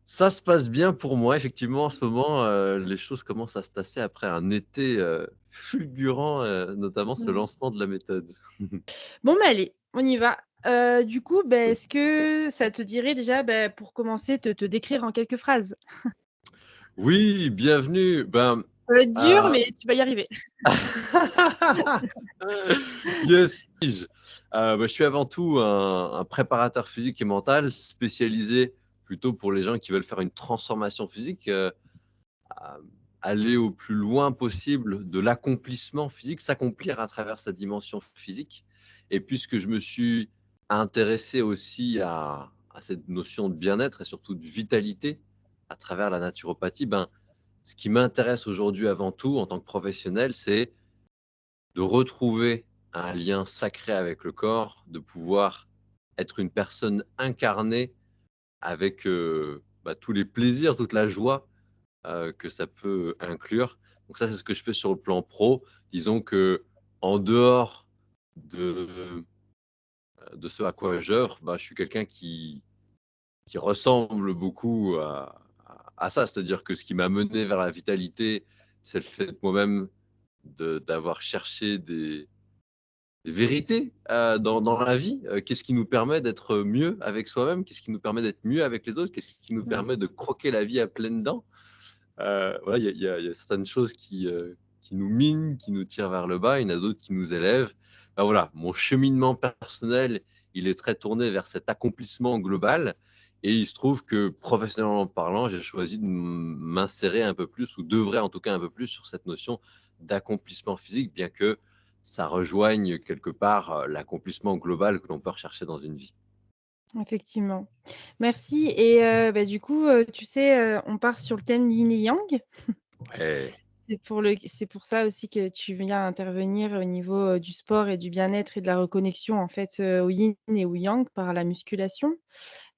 Ça se passe bien pour moi. Effectivement, en ce moment, les choses commencent à se tasser après un été, fulgurant, notamment ce Mmh. lancement de la méthode. Bon, bah, allez, on y va. Du coup, est-ce que ça te dirait déjà, pour commencer, te décrire en quelques phrases? Oui, bienvenue. Ça va être dur, Heu, mais tu vas y arriver. yes, je suis avant tout un préparateur physique et mental spécialisé plutôt pour les gens qui veulent faire une transformation physique, à aller au plus loin possible de l'accomplissement physique, s'accomplir à travers sa dimension physique. Et puisque je me suis intéressé aussi à cette notion de bien-être et surtout de vitalité à travers la naturopathie, ce qui m'intéresse aujourd'hui avant tout en tant que professionnel, c'est de retrouver un lien sacré avec le corps, de pouvoir être une personne incarnée avec, tous les plaisirs, toute la joie que ça peut inclure. Donc ça, c'est ce que je fais sur le plan pro. Disons que en dehors de ce à quoi j'œuvre, je suis quelqu'un qui ressemble beaucoup à ça. C'est-à-dire que ce qui m'a mené vers la vitalité, c'est le fait moi-même d'avoir cherché des vérités, dans la vie. Qu'est-ce qui nous permet d'être mieux avec soi-même? Qu'est-ce qui nous permet d'être mieux avec les autres? Qu'est-ce qui nous Mmh. permet de croquer la vie à pleines dents? Voilà, il y a certaines choses qui nous minent, qui nous tirent vers le bas, il y en a d'autres qui nous élèvent. Voilà, mon cheminement personnel, il est très tourné vers cet accomplissement global et il se trouve que professionnellement parlant, j'ai choisi de m'insérer un peu plus ou d'œuvrer en tout cas un peu plus sur cette notion d'accomplissement physique, bien que ça rejoigne quelque part, l'accomplissement global que l'on peut rechercher dans une vie. Effectivement. Merci et du coup, tu sais, on part sur le thème yin et yang. Ouais. C'est pour ça aussi que tu viens intervenir au niveau, du sport et du bien-être et de la reconnexion, en fait, au yin et au yang par la musculation.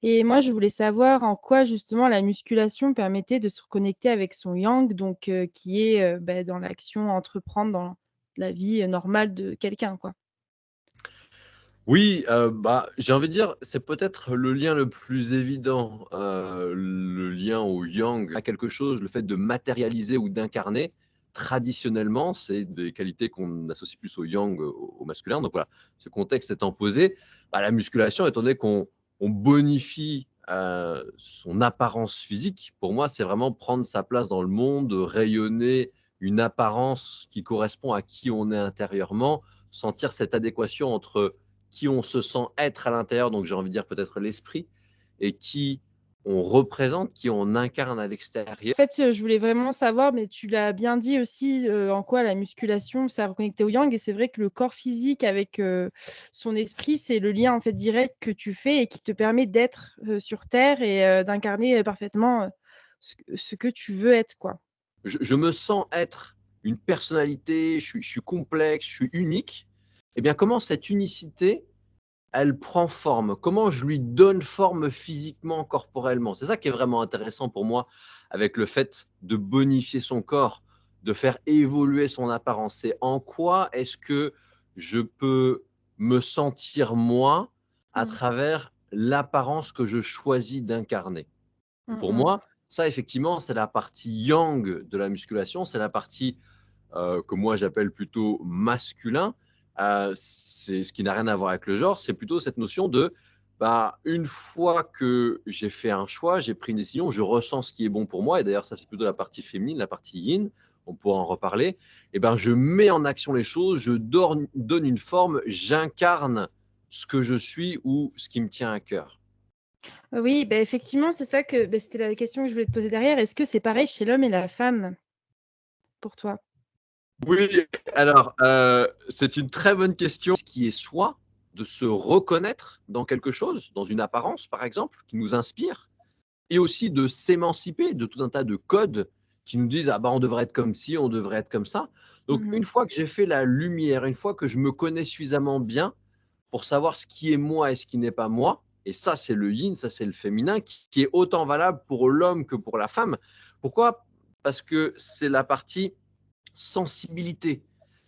Et moi, je voulais savoir en quoi justement la musculation permettait de se reconnecter avec son yang, donc qui est, dans l'action à entreprendre dans la vie, normale de quelqu'un, quoi. Oui, j'ai envie de dire, c'est peut-être le lien le plus évident, le lien au yang, à quelque chose, le fait de matérialiser ou d'incarner. Traditionnellement, c'est des qualités qu'on associe plus au yang, au masculin. Donc voilà, ce contexte étant posé, la musculation, étant donné qu'on bonifie, son apparence physique, pour moi, c'est vraiment prendre sa place dans le monde, rayonner une apparence qui correspond à qui on est intérieurement, sentir cette adéquation entre qui on se sent être à l'intérieur, donc j'ai envie de dire peut-être l'esprit, et qui on représente, qui on incarne à l'extérieur. En fait, je voulais vraiment savoir, mais tu l'as bien dit aussi, en quoi la musculation, ça reconnectait au yang et c'est vrai que le corps physique avec, son esprit, c'est le lien, en fait, direct que tu fais et qui te permet d'être, sur terre et d'incarner, parfaitement, ce que tu veux être, quoi. Je me sens être une personnalité, je suis complexe, je suis unique. Eh bien, comment cette unicité, elle prend forme? Comment je lui donne forme physiquement, corporellement? C'est ça qui est vraiment intéressant pour moi avec le fait de bonifier son corps, de faire évoluer son apparence. C'est en quoi est-ce que je peux me sentir moi à Mmh. travers l'apparence que je choisis d'incarner? Et Mmh pour mh. moi, ça effectivement, c'est la partie yang de la musculation, c'est la partie que moi j'appelle plutôt masculin, c'est ce qui n'a rien à voir avec le genre, c'est plutôt cette notion de, une fois que j'ai fait un choix, j'ai pris une décision, je ressens ce qui est bon pour moi et d'ailleurs ça c'est plutôt la partie féminine, la partie yin, on pourra en reparler. Et je mets en action les choses, je donne une forme, j'incarne ce que je suis ou ce qui me tient à cœur. Oui, effectivement, c'est ça que c'était la question que je voulais te poser derrière. Est-ce que c'est pareil chez l'homme et la femme pour toi? Oui, alors, c'est une très bonne question. Ce qui est soit de se reconnaître dans quelque chose, dans une apparence, par exemple, qui nous inspire et aussi de s'émanciper de tout un tas de codes qui nous disent: «Ah on devrait être comme ci, on devrait être comme ça». Donc Mmh. une fois que j'ai fait la lumière, une fois que je me connais suffisamment bien pour savoir ce qui est moi et ce qui n'est pas moi, et ça, c'est le yin, ça, c'est le féminin, qui est autant valable pour l'homme que pour la femme. Pourquoi? Parce que c'est la partie sensibilité,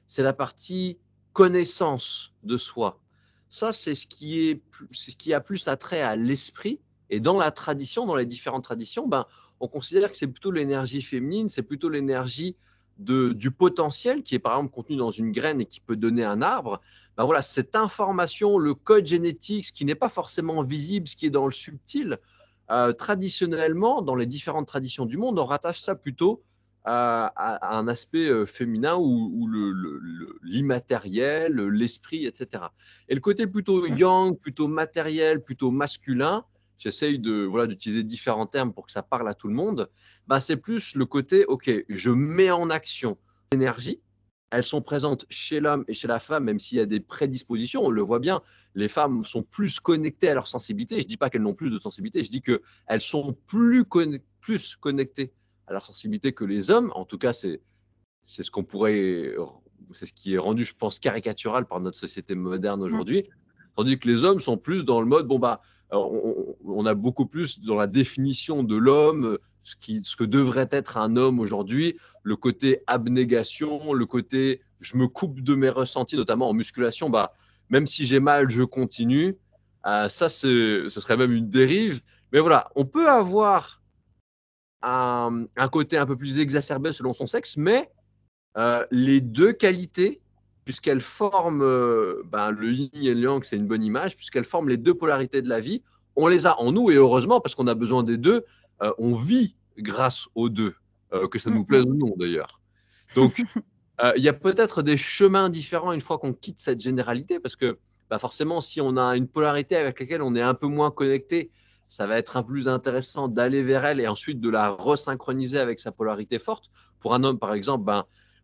c'est la partie connaissance de soi. Ça, c'est ce qui a plus attrait à l'esprit Et dans la tradition, dans les différentes traditions, ben, on considère que c'est plutôt l'énergie féminine, c'est plutôt l'énergie du potentiel qui est par exemple contenu dans une graine et qui peut donner un arbre. Ben voilà, cette information, le code génétique, ce qui n'est pas forcément visible, ce qui est dans le subtil, traditionnellement, dans les différentes traditions du monde, on rattache ça plutôt à un aspect féminin ou l'immatériel, l'esprit, etc. Et le côté plutôt yang, plutôt matériel, plutôt masculin, j'essaye d'utiliser différents termes pour que ça parle à tout le monde, bah, c'est plus le côté, OK, je mets en action l'énergie. Elles sont présentes chez l'homme et chez la femme, même s'il y a des prédispositions, on le voit bien, les femmes sont plus connectées à leur sensibilité. Je ne dis pas qu'elles n'ont plus de sensibilité, je dis qu'elles sont plus connectées à leur sensibilité que les hommes. En tout cas, c'est ce qui est rendu, je pense, caricatural par notre société moderne aujourd'hui. Tandis que les hommes sont plus dans le mode, bon, bah, on a beaucoup plus dans la définition de l'homme, ce que devrait être un homme aujourd'hui, le côté abnégation, le côté je me coupe de mes ressentis, notamment en musculation, bah, même si j'ai mal, je continue. Ça, ce serait même une dérive. Mais voilà, on peut avoir un côté un peu plus exacerbé selon son sexe, mais les deux qualités, puisqu'elles forment le yin et le yang, c'est une bonne image, puisqu'elles forment les deux polarités de la vie, on les a en nous et heureusement parce qu'on a besoin des deux, on vit grâce aux deux, que ça nous plaise ou non d'ailleurs. Donc, il y a peut-être des chemins différents une fois qu'on quitte cette généralité parce que forcément, si on a une polarité avec laquelle on est un peu moins connecté, ça va être un peu plus intéressant d'aller vers elle et ensuite de la resynchroniser avec sa polarité forte. Pour un homme, par exemple,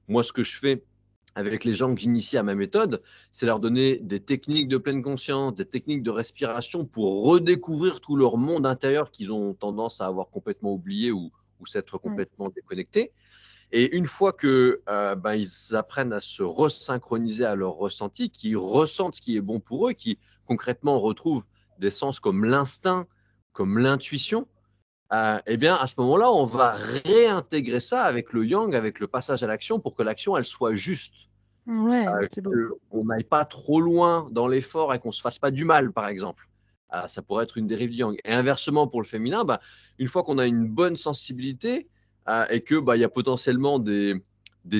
moi, ce que je fais avec les gens que j'initie à ma méthode, c'est leur donner des techniques de pleine conscience, des techniques de respiration pour redécouvrir tout leur monde intérieur qu'ils ont tendance à avoir complètement oublié ou s'être complètement déconnectés. Et une fois que ils apprennent à se resynchroniser à leur ressenti, qu'ils ressentent ce qui est bon pour eux, qui concrètement retrouvent des sens comme l'instinct, comme l'intuition, eh bien, à ce moment-là, on va réintégrer ça avec le yang, avec le passage à l'action, pour que l'action, elle soit juste. Ouais, c'est beau. Qu'on n'aille pas trop loin dans l'effort et qu'on ne se fasse pas du mal, par exemple. Ça pourrait être une dérive du yang. Et inversement, pour le féminin, une fois qu'on a une bonne sensibilité et que y a potentiellement des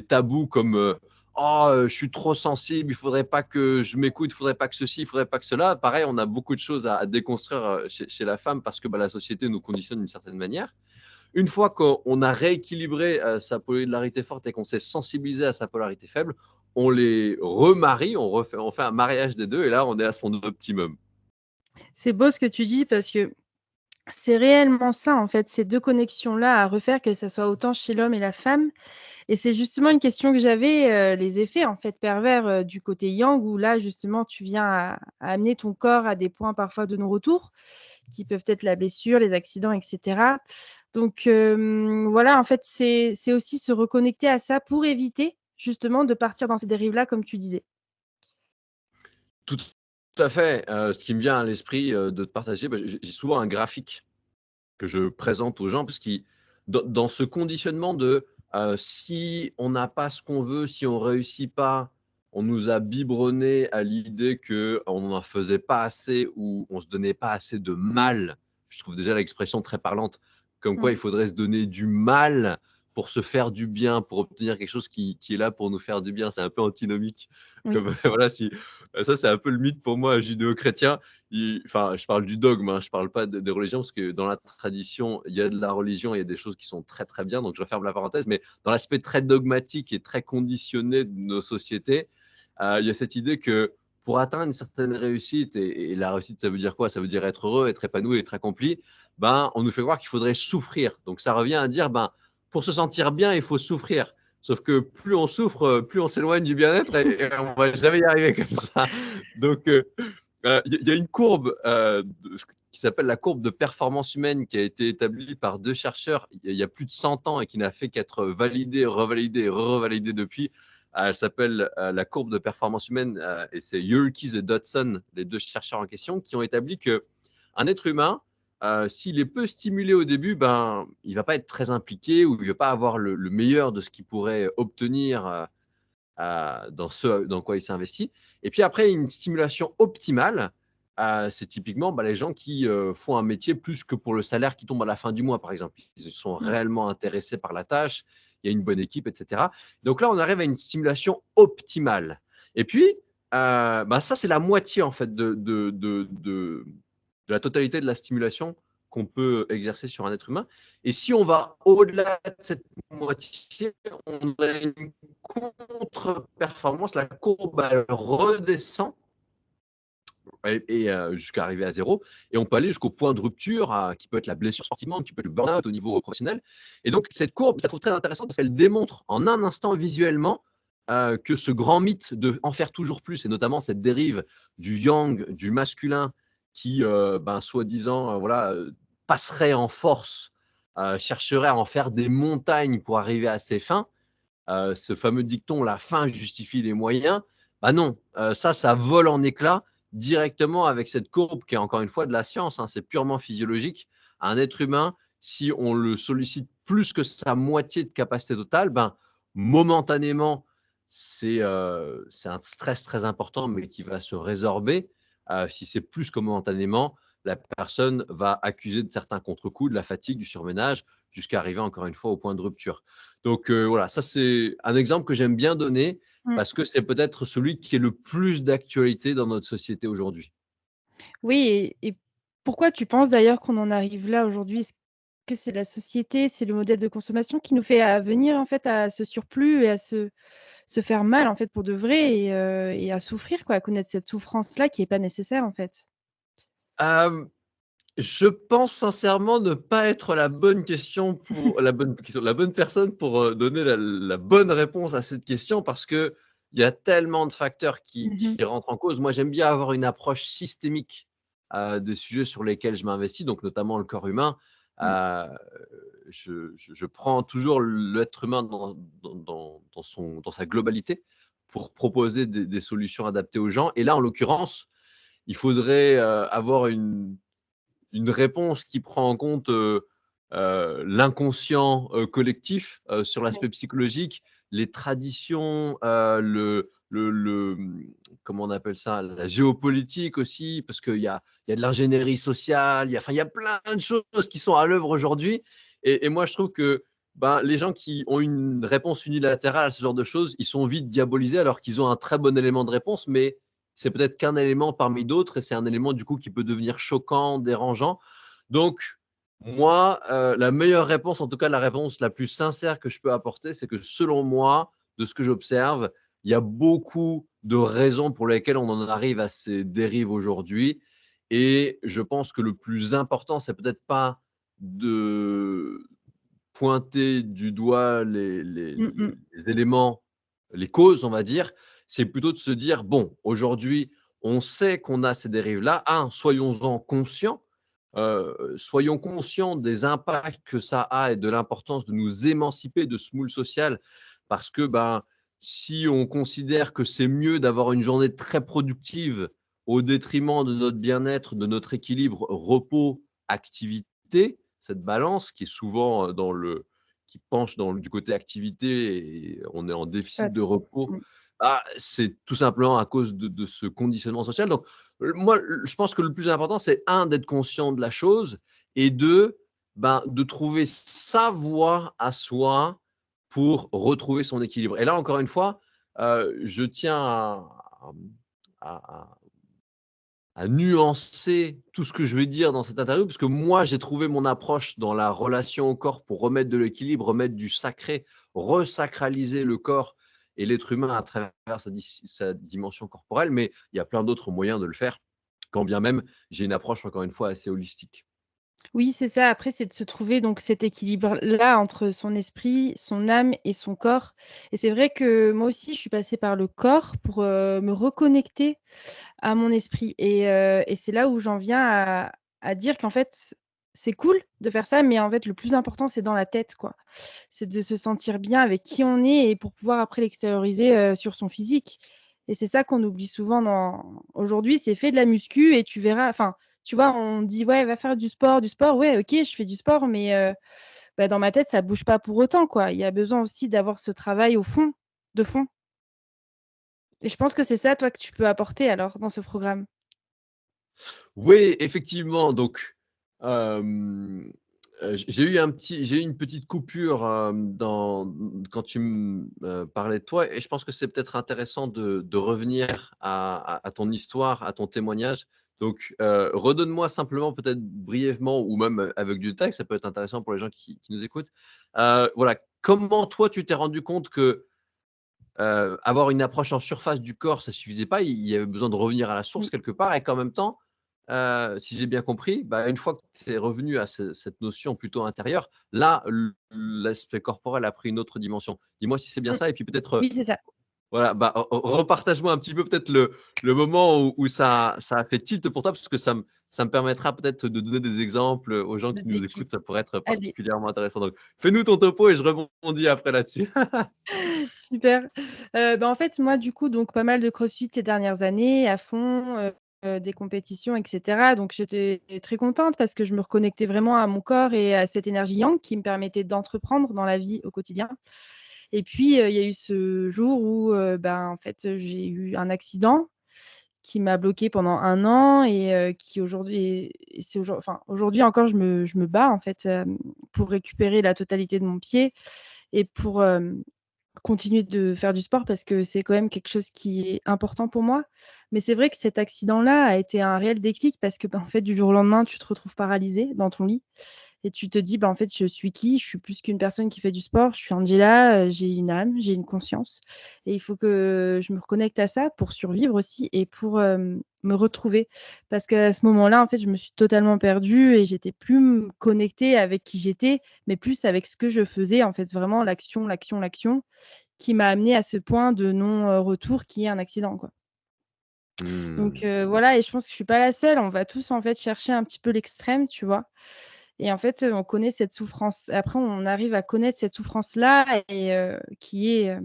tabous comme je suis trop sensible, il ne faudrait pas que je m'écoute, il ne faudrait pas que ceci, il ne faudrait pas que cela. Pareil, on a beaucoup de choses à déconstruire chez la femme parce que la société nous conditionne d'une certaine manière. Une fois qu'on a rééquilibré sa polarité forte et qu'on s'est sensibilisé à sa polarité faible, on les remarie, on fait un mariage des deux et là, on est à son optimum. C'est beau ce que tu dis parce que c'est réellement ça, en fait, ces 2 connexions-là à refaire, que ça soit autant chez l'homme et la femme. Et c'est justement une question que j'avais, les effets, en fait, pervers, du côté yang où là, justement, tu viens à amener ton corps à des points parfois de non-retour, qui peuvent être la blessure, les accidents et cetera. Donc, voilà, en fait, c'est aussi se reconnecter à ça pour éviter, justement, de partir dans ces dérives-là, comme tu disais. Tout à fait. Ce qui me vient à l'esprit de te partager, j'ai souvent un graphique que je présente aux gens parce que dans ce conditionnement de si on n'a pas ce qu'on veut, si on ne réussit pas, on nous a biberonné à l'idée qu'on n'en faisait pas assez ou on ne se donnait pas assez de mal. Je trouve déjà l'expression très parlante, comme quoi il faudrait se donner du mal pour se faire du bien, pour obtenir quelque chose qui est là pour nous faire du bien. C'est un peu antinomique. Oui. Comme, voilà, ça, c'est un peu le mythe pour moi judéo-chrétien. Je parle du dogme, je ne parle pas des religions, parce que dans la tradition, il y a de la religion, il y a des choses qui sont très très bien, donc je referme la parenthèse, mais dans l'aspect très dogmatique et très conditionné de nos sociétés, il y a cette idée que pour atteindre une certaine réussite, et la réussite, ça veut dire quoi? Ça veut dire être heureux, être épanoui, être accompli. On nous fait croire qu'il faudrait souffrir. Donc ça revient à dire, pour se sentir bien, il faut souffrir. Sauf que plus on souffre, plus on s'éloigne du bien-être et on ne va jamais y arriver comme ça. Donc, il y a une courbe qui s'appelle la courbe de performance humaine qui a été établie par 2 chercheurs il y a plus de 100 ans et qui n'a fait qu'être validée, revalidée et revalidée depuis. Elle s'appelle la courbe de performance humaine et c'est Yerkes et Dodson, les 2 chercheurs en question, qui ont établi qu'un être humain, s'il est peu stimulé au début, il ne va pas être très impliqué ou il ne va pas avoir le meilleur de ce qu'il pourrait obtenir dans ce dans quoi il s'est investi. Et puis après, une stimulation optimale, c'est typiquement les gens qui font un métier plus que pour le salaire qui tombe à la fin du mois, par exemple. Ils sont Mmh. réellement intéressés par la tâche, il y a une bonne équipe, etc. Donc là, on arrive à une stimulation optimale. Et puis, ça, c'est la moitié en fait de la totalité de la stimulation qu'on peut exercer sur un être humain. Et si on va au-delà de cette moitié, on a une contre-performance, la courbe elle redescend et jusqu'à arriver à zéro. Et on peut aller jusqu'au point de rupture, qui peut être la blessure sportivement, qui peut être le burn-out au niveau professionnel. Et donc, cette courbe, je la trouve très intéressante parce qu'elle démontre en un instant visuellement que ce grand mythe de en faire toujours plus, et notamment cette dérive du yang, du masculin, qui, soi-disant, passerait en force, chercherait à en faire des montagnes pour arriver à ses fins. Ce fameux dicton, la fin justifie les moyens. Non, ça vole en éclats directement avec cette courbe qui est encore une fois de la science, hein, c'est purement physiologique. Un être humain, si on le sollicite plus que sa moitié de capacité totale, momentanément, c'est un stress très important, mais qui va se résorber. Si c'est plus que momentanément, la personne va accuser de certains contre-coups, de la fatigue, du surménage, jusqu'à arriver encore une fois au point de rupture. Donc voilà, ça c'est un exemple que j'aime bien donner Mmh. parce que c'est peut-être celui qui est le plus d'actualité dans notre société aujourd'hui. Oui et pourquoi tu penses d'ailleurs qu'on en arrive là aujourd'hui? Est-ce que c'est la société, c'est le modèle de consommation qui nous fait venir en fait à ce surplus et à se faire mal en fait pour de vrai et à souffrir quoi, à connaître cette souffrance-là qui est pas nécessaire en fait? Hem, je pense sincèrement ne pas être la bonne personne pour, donner la bonne réponse à cette question parce qu'il y a tellement de facteurs qui Mmh mh. qui rentrent en cause. Moi, j'aime bien avoir une approche systémique, des sujets sur lesquels je m'investis, donc notamment le corps humain. Mmh. Heu, je prends toujours l'être humain dans sa globalité pour proposer des solutions adaptées aux gens et là, en l'occurrence, il faudrait, avoir une réponse qui prend en compte, l'inconscient, collectif, sur l'aspect psychologique, les traditions, comment on appelle ça? La géopolitique aussi, parce qu'il y a de l'ingénierie sociale, il y a plein de choses qui sont à l'œuvre aujourd'hui et moi je trouve que, les gens qui ont une réponse unilatérale à ce genre de choses, ils sont vite diabolisés alors qu'ils ont un très bon élément de réponse, mais c'est peut-être qu'un élément parmi d'autres et c'est un élément du coup qui peut devenir choquant, dérangeant. Donc moi, la meilleure réponse, en tout cas la réponse la plus sincère que je peux apporter, c'est que selon moi, de ce que j'observe, il y a beaucoup de raisons pour lesquelles on en arrive à ces dérives aujourd'hui et je pense que le plus important, c'est peut-être pas de pointer du doigt Mmh mh. les éléments, les causes, on va dire, c'est plutôt de se dire: «Bon, aujourd'hui, on sait qu'on a ces dérives-là. Soyons-en conscients, soyons conscients des impacts que ça a et de l'importance de nous émanciper de ce moule social». Parce que, si on considère que c'est mieux d'avoir une journée très productive au détriment de notre bien-être, de notre équilibre repos, activité, cette balance qui est souvent, qui penche du côté activité et on est en Pas déficit de trop. repos. Mmh. C'est tout simplement à cause de ce conditionnement social. Donc, moi, je pense que le plus important, c'est d'être conscient de la chose et de trouver sa voie à soi pour retrouver son équilibre. Et là, encore une fois, je tiens à nuancer tout ce que je vais dire dans cette interview, parce que moi, j'ai trouvé mon approche dans la relation au corps pour remettre de l'équilibre, remettre du sacré, resacraliser le corps et l'être humain à travers sa dimension corporelle, mais il y a plein d'autres moyens de le faire, quand bien même j'ai une approche, encore une fois, assez holistique. Oui, c'est ça. Après, c'est de se trouver donc cet équilibre-là entre son esprit, son âme et son corps et c'est vrai que moi aussi, je suis passée par le corps pour, me reconnecter à mon esprit et c'est là où j'en viens à dire qu'en fait, c'est cool de faire ça, mais en fait, le plus important, c'est dans la tête, quoi. C'est de se sentir bien avec qui on est et pour pouvoir après l'extérioriser, sur son physique et c'est ça qu'on oublie souvent dans aujourd'hui, c'est fais de la muscu et tu verras enfin, tu vois, on dit: «Ouais, va faire du sport». Ouais, OK, je fais du sport, mais dans ma tête, ça bouge pas pour autant, quoi. Il y a besoin aussi d'avoir ce travail au fond, de fond et je pense que c'est ça, toi, que tu peux apporter alors dans ce programme? Oui, effectivement. Donc, j'ai eu une petite coupure, quand tu parlais de toi et je pense que c'est peut-être intéressant de revenir à ton histoire, à ton témoignage. Donc, redonne-moi simplement peut-être brièvement ou même avec du texte, ça peut être intéressant pour les gens qui nous écoutent. Voilà, comment toi tu t'es rendu compte que, avoir une approche en surface du corps, ça suffisait pas, il y avait besoin de revenir à la source Mmh. quelque part et qu'en même temps, si j'ai bien compris, bah, une fois que tu es revenu à cette notion plutôt intérieure, là, l'aspect corporel a pris une autre dimension. Dis-moi si c'est bien Mmh. ça et puis peut-être, Oui, c'est ça. voilà, bah, repartage-moi un petit peu peut-être le moment où ça a fait tilt pour toi parce que ça me permettra peut-être de donner des exemples, aux gens Le qui nous écoutent, ça déclic. pourrait être Allez, particulièrement intéressant. Donc fais-nous ton topo et je rebondis après là-dessus. super. En fait, moi, du coup, donc pas mal de crossfit ces dernières années, à fond, des compétitions et cetera. Donc j'étais très contente parce que je me reconnectais vraiment à mon corps et à cette énergie yang qui me permettait d'entreprendre dans la vie au quotidien. Et puis, il y a eu ce jour où, en fait, j'ai eu un accident qui m'a bloquée pendant 1 an et qui aujourd'hui et c'est aujourd'hui encore je me bats en fait, pour récupérer la totalité de mon pied et pour, continuer de faire du sport parce que c'est quand même quelque chose qui est important pour moi. Mais c'est vrai que cet accident-là a été un réel déclic parce que, en fait, du jour au lendemain, tu te retrouves paralysé dans ton lit et tu te dis: «En fait, je suis qui? Je suis plus qu'une personne qui fait du sport. Je suis Angela, j'ai une âme, j'ai une conscience et il faut que je me reconnecte à ça pour survivre aussi et pour, me retrouver». Parce qu'à ce moment-là, en fait, je me suis totalement perdue et j'étais plus connectée avec qui j'étais, mais plus avec ce que je faisais, en fait, vraiment l'action, l'action, l'action qui m'a amenée à ce point de non, retour qui est un accident, quoi. Donc Mmh. voilà et je pense que je suis pas la seule. On va tous, en fait, chercher un petit peu l'extrême, tu vois? Et en fait, on connaît cette souffrance. Après, on arrive à connaître cette souffrance-là et qui est,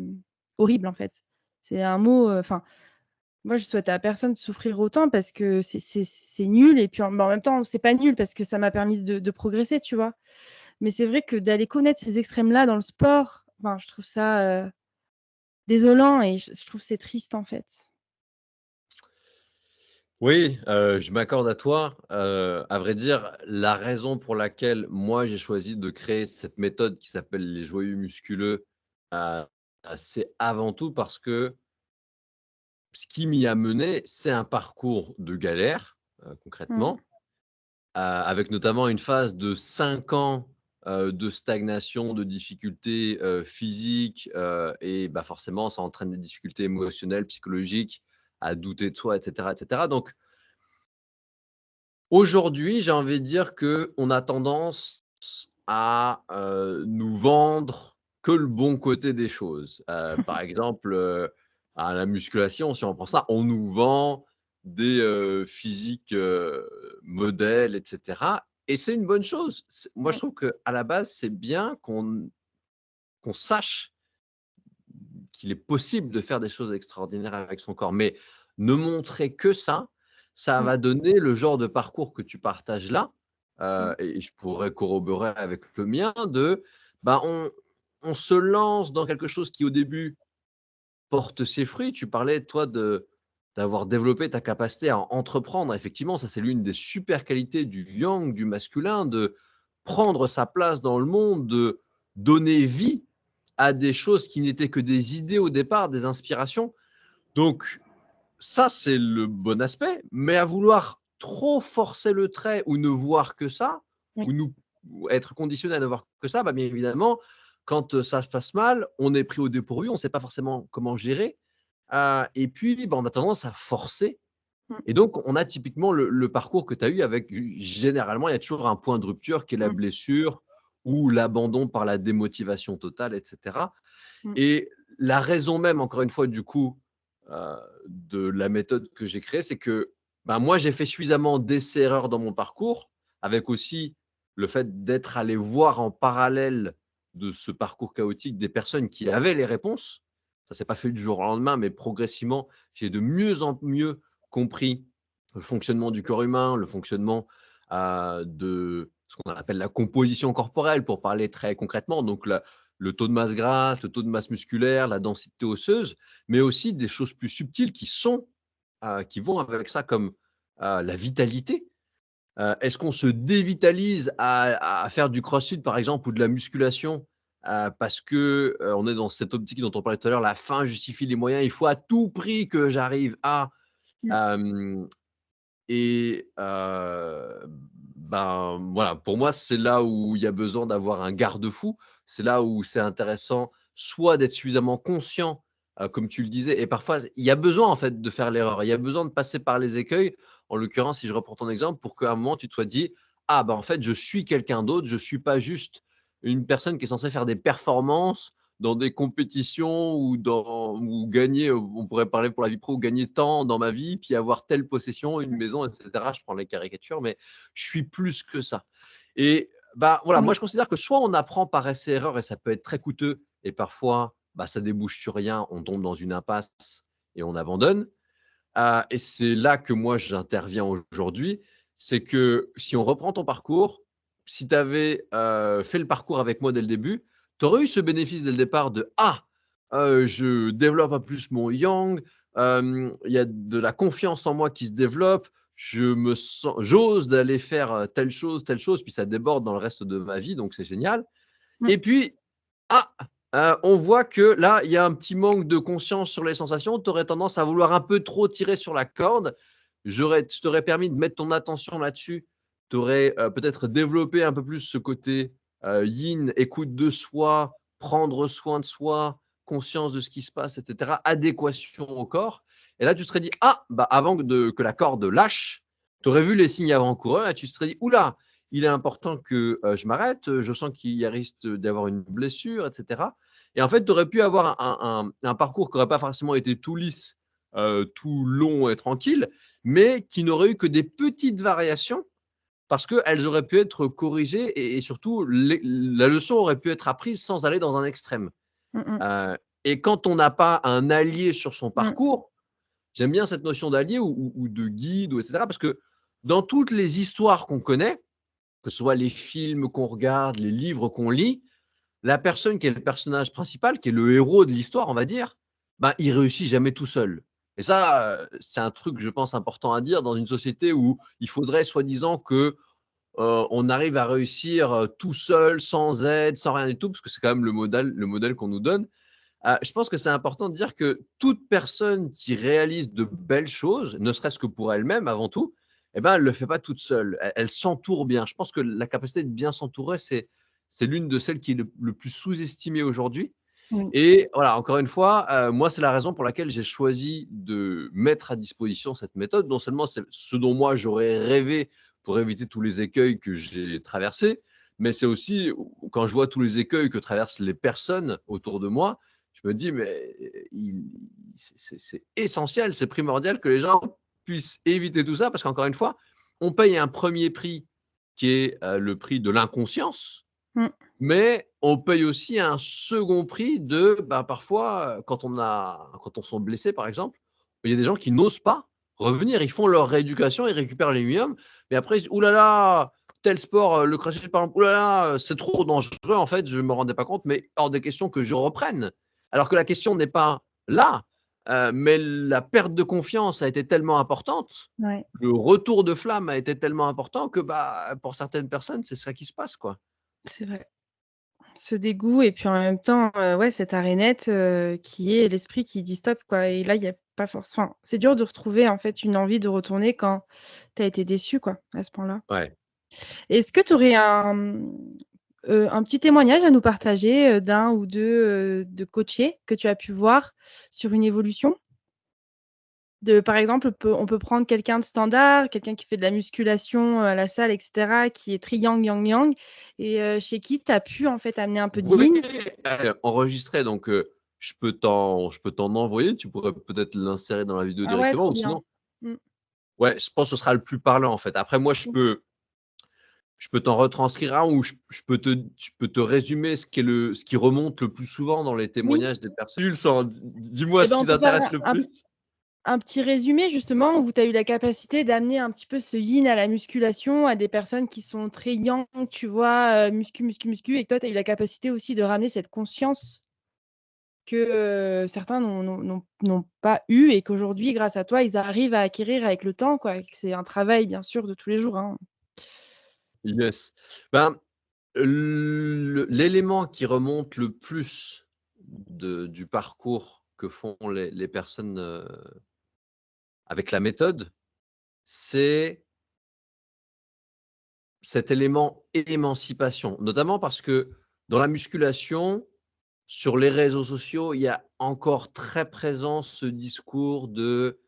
horrible, en fait. C'est un mot, moi, je souhaite à personne de souffrir autant parce que c'est nul et puis en même temps, c'est pas nul parce que ça m'a permis de progresser, tu vois? Mais c'est vrai que d'aller connaître ces extrêmes-là dans le sport, je trouve ça, désolant et je trouve c'est triste, en fait. Oui, je m'accorde à toi. À vrai dire, la raison pour laquelle moi j'ai choisi de créer cette méthode qui s'appelle les joyeux musculeux, heu, c'est avant tout parce que ce qui m'y a mené, c'est un parcours de galère, Mmh. concrètement, avec notamment une phase de 5 ans, de stagnation, de difficultés, physiques, et bah, forcément ça entraîne des difficultés émotionnelles, psychologiques, à douter de soi et cetera et cetera. Donc aujourd'hui, j'ai envie de dire qu'on a tendance à, nous vendre que le bon côté des choses. Par exemple, à la musculation, si on prend ça, on nous vend des, physiques, modèles et cetera et c'est une bonne chose. Moi, je Mmh. trouve qu'à la base, c'est bien qu'on sache qu'il est possible de faire des choses extraordinaires avec son corps. Mais ne montrer que ça Mmh. va donner le genre de parcours que tu partages là, Mmh. et je pourrais corroborer avec le mien de, bah, on se lance dans quelque chose qui au début porte ses fruits. Tu parlais toi d'avoir développé ta capacité à entreprendre. Effectivement, ça c'est l'une des super qualités du yang, du masculin, de prendre sa place dans le monde, de donner vie à des choses qui n'étaient que des idées au départ, des inspirations. Donc ça, c'est le bon aspect, mais à vouloir trop forcer le trait ou ne voir que ça, Oui. ou être conditionné à ne voir que ça, bah, bien évidemment, quand, ça se passe mal, on est pris au dépourvu, on ne sait pas forcément comment gérer, et puis, bah, on a tendance à forcer Mmh. et donc on a typiquement le parcours que tu as eu avec généralement, il y a toujours un point de rupture qui est la Mmh. blessure ou l'abandon par la démotivation totale et cetera. Mmh. Et la raison même, encore une fois, du coup, de la méthode que j'ai créée, c'est que, ben, moi, j'ai fait suffisamment d'essais-erreurs dans mon parcours, avec aussi le fait d'être allé voir en parallèle de ce parcours chaotique des personnes qui avaient les réponses. Ça s'est pas fait du jour au lendemain, mais progressivement, j'ai de mieux en mieux compris le fonctionnement du corps humain, le fonctionnement, de ce qu'on appelle la composition corporelle, pour parler très concrètement. Donc le taux de masse grasse, le taux de masse musculaire, la densité osseuse, mais aussi des choses plus subtiles qui vont avec ça, comme la vitalité? Est-ce qu'on se dévitalise à faire du crossfit, par exemple, ou de la musculation, parce que, on est dans cette optique dont on parlait tout à l'heure, la fin justifie les moyens, il faut à tout prix que j'arrive à, Mmh. hem et ben, voilà, pour moi, c'est là où il y a besoin d'avoir un garde-fou. C'est là où c'est intéressant, soit d'être suffisamment conscient, comme tu le disais et parfois, il y a besoin, en fait, de faire l'erreur. Il y a besoin de passer par les écueils. En l'occurrence, si je reprends ton exemple, pour qu'à un moment, tu te sois dit: «Ah, bah, en fait, je suis quelqu'un d'autre. Je suis pas juste une personne qui est censée faire des performances dans des compétitions ou gagner, on pourrait parler pour la vie pro, ou gagner tant dans ma vie, puis avoir telle possession, une maison, et cetera. Je prends les caricatures, mais je suis plus que ça et bah, voilà, moi, Mmh. je considère que soit on apprend par essai-erreur et ça peut être très coûteux et parfois, bah, ça débouche sur rien, on tombe dans une impasse et on abandonne. Et c'est là que moi j'interviens aujourd'hui. C'est que si on reprend ton parcours, si tu avais, fait le parcours avec moi dès le début, tu aurais eu ce bénéfice dès le départ de: «Ah, je développe un plus mon yang, il y a de la confiance en moi qui se développe, j'ose d'aller faire, telle chose», puis ça déborde dans le reste de ma vie, donc c'est génial. Mmh. Et puis ah! On voit que là, il y a un petit manque de conscience sur les sensations. Tu aurais tendance à vouloir un peu trop tirer sur la corde. Je t'aurais permis de mettre ton attention là-dessus. Tu aurais, peut-être développé un peu plus ce côté, yin, écoute de soi, prendre soin de soi, conscience de ce qui se passe et cetera, adéquation au corps et là, tu te serais dit: «Ah! Bah, avant que la corde lâche», tu aurais vu les signes avant-coureurs et tu te serais dit: «Ouh là! Il est important que, je m'arrête, je sens qu'il y a risque d'avoir une blessure et cetera» et en fait, tu aurais pu avoir un parcours qui aurait pas forcément été tout lisse, tout long et tranquille, mais qui n'aurait eu que des petites variations parce qu'elles auraient pu être corrigées et surtout la leçon aurait pu être apprise sans aller dans un extrême. Mmh mh. Heu et quand on n'a pas un allié sur son Mmh. parcours, j'aime bien cette notion d'allié ou de guide ou et cetera parce que dans toutes les histoires qu'on connaît, que ce soit les films qu'on regarde, les livres qu'on lit, la personne qui est le personnage principal, qui est le héros de l'histoire, on va dire, ben, il réussit jamais tout seul. Et ça, c'est un truc, je pense, important à dire dans une société où il faudrait soi-disant que, on arrive à réussir, tout seul, sans aide, sans rien du tout, parce que c'est quand même le modèle qu'on nous donne. Je pense que c'est important de dire que toute personne qui réalise de belles choses, ne serait-ce que pour elle-même avant tout, eh ben, elle le fait pas toute seule. Elle s'entoure bien. Je pense que la capacité de bien s'entourer, c'est l'une de celles qui est le plus sous-estimée aujourd'hui Mmh. et voilà, encore une fois, moi, c'est la raison pour laquelle j'ai choisi de mettre à disposition cette méthode. Non seulement c'est ce dont moi j'aurais rêvé pour éviter tous les écueils que j'ai traversés, mais c'est aussi quand je vois tous les écueils que traversent les personnes autour de moi, je me dis: «Mais il c'est essentiel, c'est primordial que les gens puissent éviter tout ça» parce qu'encore une fois, on paye un premier prix qui est, le prix de l'inconscience, Mmh. mais on paye aussi un second prix de, bah, parfois, quand on sont blessés, par exemple, il y a des gens qui n'osent pas revenir. Ils font leur rééducation, ils récupèrent les minimum, mais après ils se disent: «Ouh là là, tel sport, le crossfit par exemple, ouh là là, c'est trop dangereux en fait, je me rendais pas compte, mais hors des questions que je reprenne». Alors que la question n'est pas là, mais la perte de confiance a été tellement importante, Ouais, le retour de flamme a été tellement important que, bah, pour certaines personnes, c'est ça qui se passe, quoi. c'est vrai. Ce dégoût et puis en même temps, ouais, cette arénette, qui est l'esprit qui dit: «Stop» quoi et là, il y a pas enfin, c'est dur de retrouver en fait une envie de retourner quand tu as été déçu quoi, à ce point-là. Ouais. Est-ce que tu aurais un petit témoignage à nous partager, d'un ou 2 de coachés que tu as pu voir sur une évolution? Par exemple, on peut prendre quelqu'un de standard, quelqu'un qui fait de la musculation, à la salle et cetera, qui est très yang et chez qui tu as pu en fait amener un peu de Oui, yin. enregistré donc je peux t'en envoyer. Tu pourrais peut-être l'insérer dans la vidéo Ah ouais, directement trop ou bien. sinon Mmh. ouais, je pense que ce sera le plus parlant, en fait. Après moi, je peux t'en retranscrire un ou je peux te résumer ce qui remonte le plus souvent dans les Oui, témoignages des personnes. Tu le sens, dis-moi et ce ben, qui on peut faire t'intéresse le plus. un petit résumé justement où tu as eu la capacité d'amener un petit peu ce yin à la musculation à des personnes qui sont très yang, tu vois? Muscu, muscu, muscu et que toi tu as eu la capacité aussi de ramener cette conscience. que certains n'ont pas eu et qu'aujourd'hui, grâce à toi, ils arrivent à acquérir avec le temps, quoi. C'est un travail, bien sûr, de tous les jours, hein. Yes. Ben, l'élément qui remonte le plus du parcours que font les personnes avec la méthode, c'est cet élément émancipation. Notamment parce que dans la musculation, sur les réseaux sociaux, il y a encore très présent ce discours de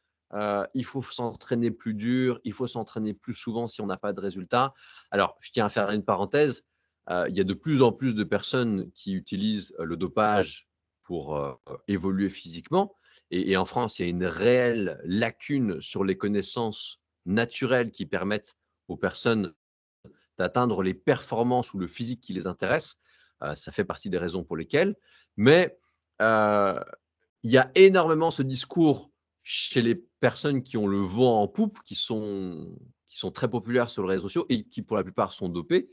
il faut s'entraîner plus dur, il faut s'entraîner plus souvent si on n'a pas de résultats. Alors, je tiens à faire une parenthèse. Il y a de plus en plus de personnes qui utilisent le dopage pour évoluer physiquement. Et en France, il y a une réelle lacune sur les connaissances naturelles qui permettent aux personnes d'atteindre les performances ou le physique qui les intéresse. Ça fait partie des raisons pour lesquelles. Mais il y a énormément ce discours chez les personnes qui ont le vent en poupe, qui sont très populaires sur les réseaux sociaux et qui, pour la plupart, sont dopés.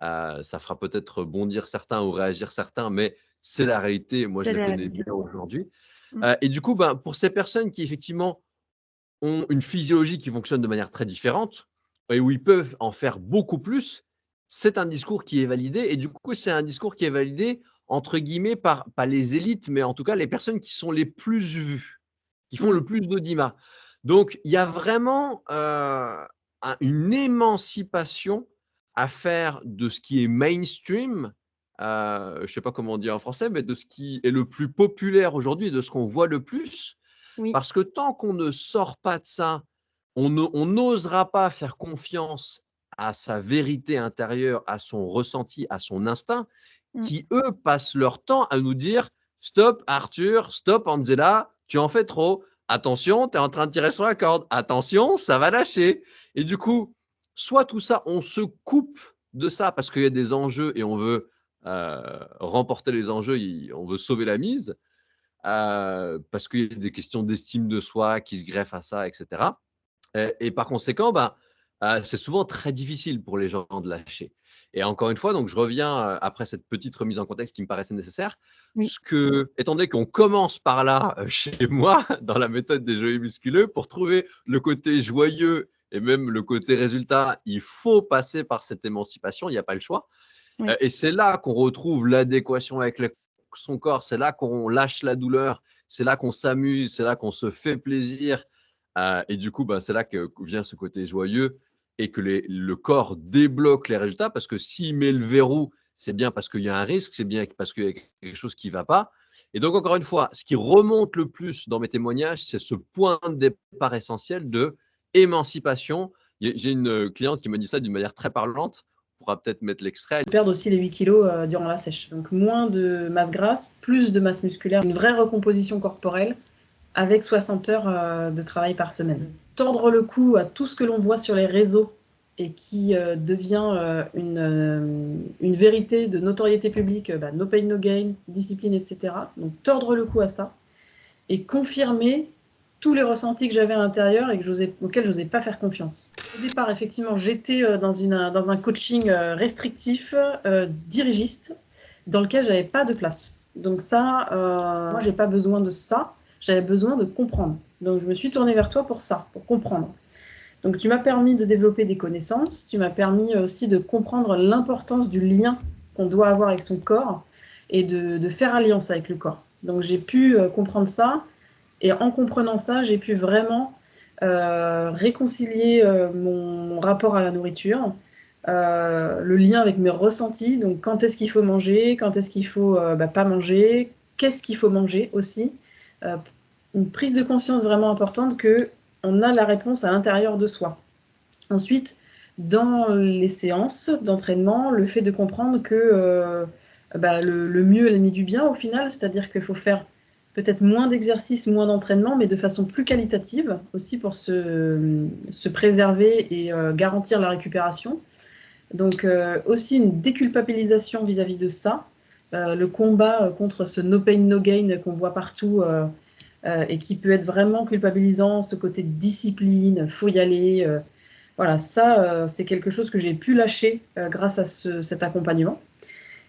Ça fera peut-être bondir certains ou réagir certains, mais c'est la réalité. Moi, je C'est la la connais réalité. bien aujourd'hui. Mmh. Et du coup, ben, pour ces personnes qui, effectivement, ont une physiologie qui fonctionne de manière très différente et où ils peuvent en faire beaucoup plus, c'est un discours qui est validé et du coup, c'est un discours qui est validé entre guillemets par pas les élites, mais en tout cas les personnes qui sont les plus vues, qui font Mmh. le plus d'audimat. Donc il y a vraiment, une émancipation à faire de ce qui est mainstream, je ne sais pas comment dire en français, mais de ce qui est le plus populaire aujourd'hui, de ce qu'on voit le plus. Oui. Parce que tant qu'on ne sort pas de ça, on n'osera pas faire confiance à sa vérité intérieure, à son ressenti, à son instinct, Mmh. qui, eux, passent leur temps à nous dire: «Stop Arthur, stop Angela, tu en fais trop. Attention, tu es en train de tirer sur la corde. Attention, ça va lâcher». Et du coup, soit tout ça, on se coupe de ça parce qu'il y a des enjeux et on veut, remporter les enjeux, on veut sauver la mise, parce qu'il y a des questions d'estime de soi qui se greffent à ça, et cetera. Et par conséquent, ben, c'est souvent très difficile pour les gens de lâcher. Et encore une fois, donc je reviens, après cette petite remise en contexte qui me paraissait nécessaire, Oui. étant donné qu'on commence par là, chez moi, dans la méthode des joyeux musculeux, pour trouver le côté joyeux et même le côté résultat, il faut passer par cette émancipation, il n'y a pas le choix. Oui. Et c'est là qu'on retrouve l'adéquation avec son corps, c'est là qu'on lâche la douleur, c'est là qu'on s'amuse, c'est là qu'on se fait plaisir. Et du coup, bah, c'est là que vient ce côté joyeux et que le corps débloque les résultats parce que s'il met le verrou, c'est bien parce qu'il y a un risque, c'est bien parce qu'il y a quelque chose qui ne va pas. Et donc, encore une fois, ce qui remonte le plus dans mes témoignages, c'est ce point de départ essentiel de émancipation. J'ai une cliente qui m'a dit ça d'une manière très parlante. On pourra peut-être mettre l'extrait. Perdre aussi les 8 kilos durant la sèche. Donc moins de masse grasse, plus de masse musculaire, une vraie recomposition corporelle avec 60 heures de travail par semaine. Tordre le cou à tout ce que l'on voit sur les réseaux et qui devient une vérité de notoriété publique, no pain, no gain, discipline, etc. Donc tordre le cou à ça et confirmer tous les ressentis que j'avais à l'intérieur et auxquels je n'osais pas faire confiance. Au départ, effectivement, j'étais dans un coaching restrictif, dirigiste, dans lequel je n'avais pas de place. Donc ça, moi, je n'ai pas besoin de ça. J'avais besoin de comprendre. Donc je me suis tournée vers toi pour ça, pour comprendre. Donc tu m'as permis de développer des connaissances, tu m'as permis aussi de comprendre l'importance du lien qu'on doit avoir avec son corps et de faire alliance avec le corps. Donc j'ai pu comprendre ça, et en comprenant ça, j'ai pu vraiment réconcilier mon rapport à la nourriture, le lien avec mes ressentis, donc quand est-ce qu'il faut manger, quand est-ce qu'il faut pas manger, qu'est-ce qu'il faut manger aussi, une prise de conscience vraiment importante qu'on a la réponse à l'intérieur de soi. Ensuite, dans les séances d'entraînement, le fait de comprendre que le mieux est l'ennemi du bien au final, c'est-à-dire qu'il faut faire peut-être moins d'exercices, moins d'entraînement, mais de façon plus qualitative, aussi pour se préserver et garantir la récupération. Donc aussi une déculpabilisation vis-à-vis de ça, le combat contre ce no pain, no gain qu'on voit partout et qui peut être vraiment culpabilisant, ce côté de discipline, faut y aller. Voilà, ça, c'est quelque chose que j'ai pu lâcher grâce à cet accompagnement.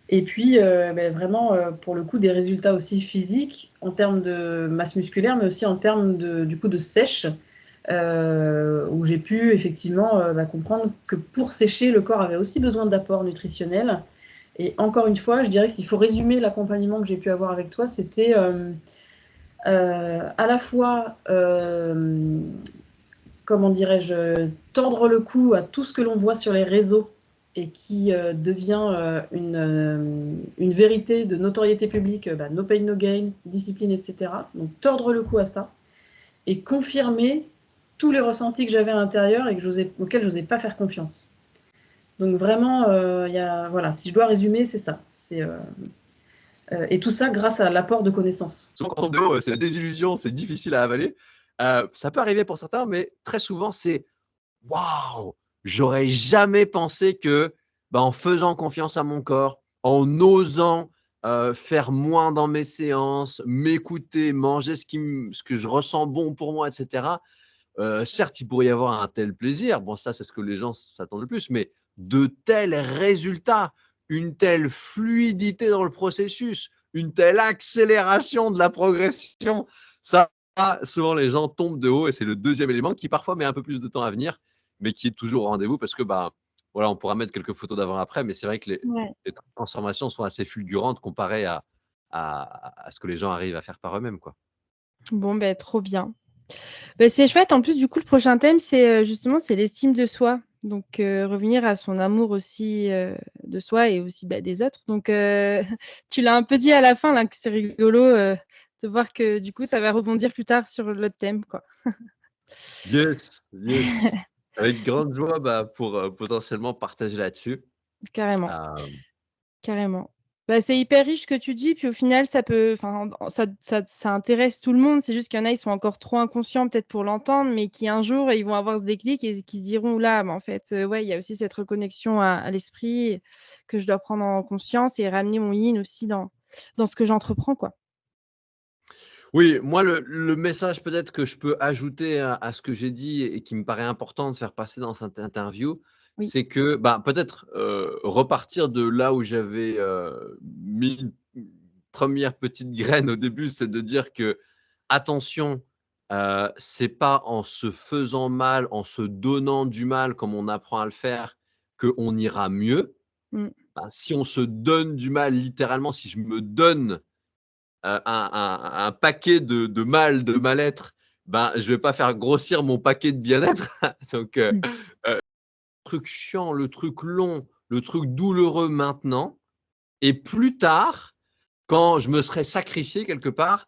Et puis, vraiment, pour le coup, des résultats aussi physiques en termes de masse musculaire, mais aussi en termes du coup, de sèche, où j'ai pu effectivement comprendre que pour sécher, le corps avait aussi besoin d'apports nutritionnels. Et encore une fois, je dirais que s'il faut résumer l'accompagnement que j'ai pu avoir avec toi, c'était à la fois, comment dirais-je, tordre le cou à tout ce que l'on voit sur les réseaux et qui devient une vérité de notoriété publique, no pain, no gain, discipline, etc. Donc tordre le cou à ça et confirmer tous les ressentis que j'avais à l'intérieur et auxquels je n'osais pas faire confiance. Donc vraiment, voilà, si je dois résumer, c'est ça. Et tout ça grâce à l'apport de connaissances. Souvent, quand on tombe de haut, c'est la désillusion, c'est difficile à avaler. Ça peut arriver pour certains, mais très souvent, c'est waouh, j'aurais jamais pensé que en faisant confiance à mon corps, en osant faire moins dans mes séances, m'écouter, manger ce que je ressens bon pour moi, etc. Certes, il pourrait y avoir un tel plaisir. Bon, ça, c'est ce que les gens s'attendent le plus, mais de tels résultats, une telle fluidité dans le processus, une telle accélération de la progression, ça, souvent les gens tombent de haut et c'est le deuxième élément qui parfois met un peu plus de temps à venir, mais qui est toujours au rendez-vous parce que voilà, on pourra mettre quelques photos d'avant-après, mais c'est vrai que Ouais. les transformations sont assez fulgurantes comparées à ce que les gens arrivent à faire par eux-mêmes, quoi. Bon, trop bien. C'est chouette. En plus, du coup, le prochain thème, c'est justement, c'est l'estime de soi. Donc, revenir à son amour aussi de soi et aussi des autres. Donc, tu l'as un peu dit à la fin, là, que c'est rigolo de voir que du coup, ça va rebondir plus tard sur l'autre thème, quoi. Yes, yes. Avec grande joie pour potentiellement partager là-dessus. Carrément. Euh, Carrément. C'est hyper riche ce que tu dis, puis au final, ça intéresse tout le monde. C'est juste qu'il y en a, ils sont encore trop inconscients peut-être pour l'entendre, mais qui un jour, ils vont avoir ce déclic et qui se diront: «Là, en fait, ouais, il y a aussi cette reconnexion à l'esprit que je dois prendre en conscience et ramener mon yin aussi dans ce que j'entreprends, quoi». oui, moi, le message peut-être que je peux ajouter à ce que j'ai dit et qui me paraît important de faire passer dans cette interview, Oui. c'est que peut-être repartir de là où j'avais mis une première petite graine au début, c'est de dire que attention, c'est pas en se faisant mal, en se donnant du mal comme on apprend à le faire, qu'on ira mieux. Mmh. Si on se donne du mal, littéralement, si je me donne un paquet de mal, de mal-être, je vais pas faire grossir mon paquet de bien-être. Donc, Mmh. le truc chiant, le truc long, le truc douloureux maintenant et plus tard, quand je me serai sacrifié quelque part,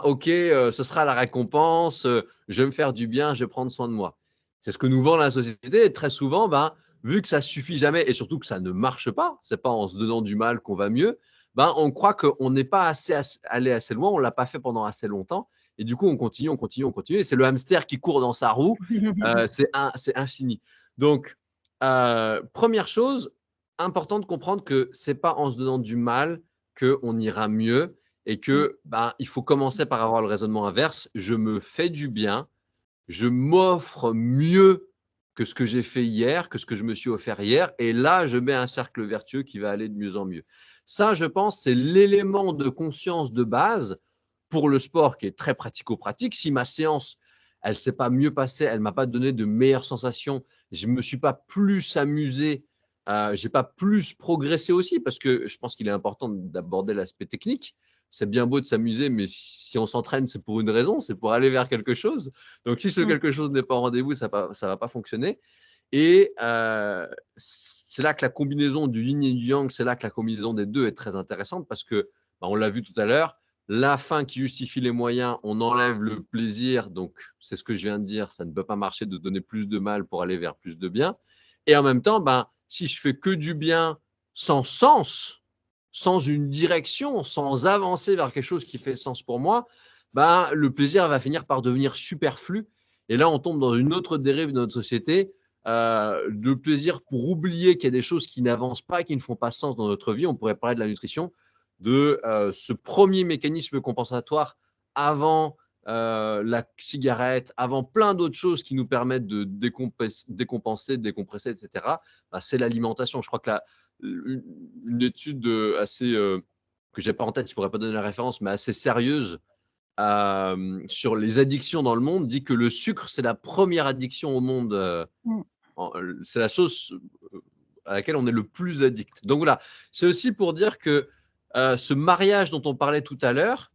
OK, ce sera la récompense, je vais me faire du bien, je vais prendre soin de moi. C'est ce que nous vend la société et très souvent, vu que ça suffit jamais et surtout que ça ne marche pas, c'est pas en se donnant du mal qu'on va mieux, on croit qu'on n'est pas allé assez loin, on l'a pas fait pendant assez longtemps et du coup on continue, on continue, on continue et c'est le hamster qui court dans sa roue, c'est infini. Donc, première chose, important de comprendre que c'est pas en se donnant du mal qu'on ira mieux et que il faut commencer par avoir le raisonnement inverse. Je me fais du bien, je m'offre mieux que ce que j'ai fait hier, que ce que je me suis offert hier, et là, je mets un cercle vertueux qui va aller de mieux en mieux. Ça, je pense, c'est l'élément de conscience de base pour le sport qui est très pratico-pratique. Si ma séance, elle ne s'est pas mieux passée, elle ne m'a pas donné de meilleures sensations, je ne me suis pas plus amusé, je n'ai pas plus progressé aussi, parce que je pense qu'il est important d'aborder l'aspect technique. C'est bien beau de s'amuser, mais si on s'entraîne, c'est pour une raison, c'est pour aller vers quelque chose. Donc, si ce Mmh. quelque chose n'est pas au rendez-vous, ça ne va pas fonctionner. Et c'est là que la combinaison du yin et du yang, c'est là que la combinaison des deux est très intéressante parce que, on l'a vu tout à l'heure, la fin qui justifie les moyens, on enlève le plaisir. Donc, c'est ce que je viens de dire, ça ne peut pas marcher de donner plus de mal pour aller vers plus de bien. Et en même temps, si je fais que du bien sans sens, sans une direction, sans avancer vers quelque chose qui fait sens pour moi, le plaisir va finir par devenir superflu. Et là, on tombe dans une autre dérive de notre société, de plaisir pour oublier qu'il y a des choses qui n'avancent pas, qui ne font pas sens dans notre vie. On pourrait parler de la nutrition, de ce premier mécanisme compensatoire avant la cigarette, avant plein d'autres choses qui nous permettent de décompenser, décompresser, etc. C'est l'alimentation. Je crois que une étude assez, que j'ai pas en tête, je pourrais pas donner la référence, mais assez sérieuse sur les addictions dans le monde, dit que le sucre, c'est la première addiction au monde. Mmh. C'est la chose à laquelle on est le plus addict. Donc voilà, c'est aussi pour dire que ce mariage dont on parlait tout à l'heure,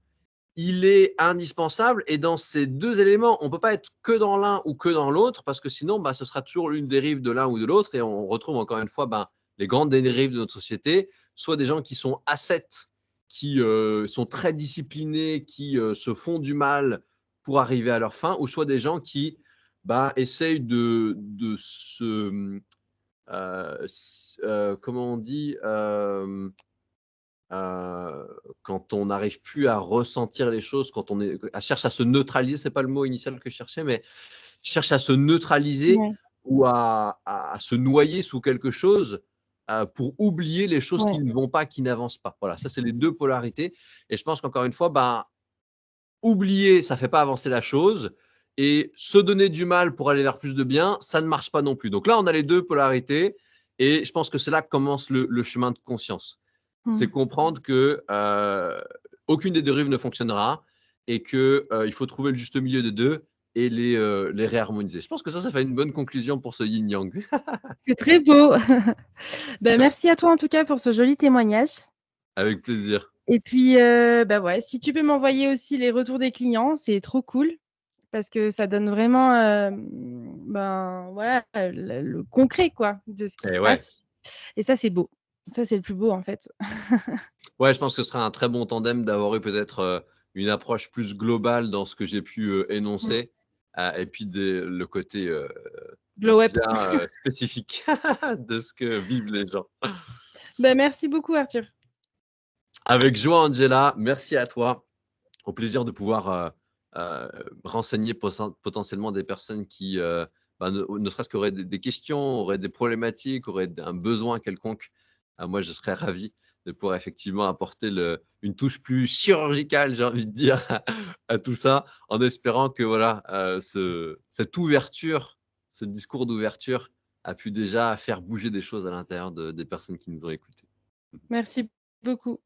il est indispensable. Et dans ces deux éléments, on ne peut pas être que dans l'un ou que dans l'autre, parce que sinon, ce sera toujours l'une dérive de l'un ou de l'autre. Et on retrouve encore une fois les grandes dérives de notre société, soit des gens qui sont ascètes, qui sont très disciplinés, qui se font du mal pour arriver à leur fin, ou soit des gens qui essayent de se… comment on dit quand on n'arrive plus à ressentir les choses, quand on cherche à se neutraliser, c'est pas le mot initial que je cherchais, mais cherche à se neutraliser Ouais, ou à se noyer sous quelque chose pour oublier les choses qui ouais. ne vont pas, qui n'avancent pas. Voilà, ça c'est les deux polarités. Et je pense qu'encore une fois, oublier, ça fait pas avancer la chose. Et se donner du mal pour aller vers plus de bien, ça ne marche pas non plus. Donc là, on a les deux polarités. Et je pense que c'est là que commence le chemin de conscience. C'est Mmh. comprendre que aucune des deux rives ne fonctionnera et que il faut trouver le juste milieu des deux et les réharmoniser. Je pense que ça fait une bonne conclusion pour ce yin-yang. C'est très beau. Merci à toi en tout cas pour ce joli témoignage. Avec plaisir. Et puis, ouais, si tu peux m'envoyer aussi les retours des clients, c'est trop cool parce que ça donne vraiment, voilà, le concret quoi, de ce qui Et se ouais. passe et ça, c'est beau. Ça, c'est le plus beau en fait. Ouais, je pense que ce sera un très bon tandem d'avoir eu peut-être une approche plus globale dans ce que j'ai pu Mmh. énoncer et puis le côté Glow up. bien spécifique de ce que vivent les gens. Merci beaucoup Arthur. Avec joie, Angela. Merci à toi. Au plaisir de pouvoir renseigner potentiellement des personnes qui, ne serait-ce qu'auraient des questions, auraient des problématiques, auraient un besoin quelconque. Moi, je serais ravi de pouvoir effectivement apporter une touche plus chirurgicale, j'ai envie de dire, à tout ça, en espérant que voilà, cette ouverture, ce discours d'ouverture a pu déjà faire bouger des choses à l'intérieur des personnes qui nous ont écoutés. Merci beaucoup.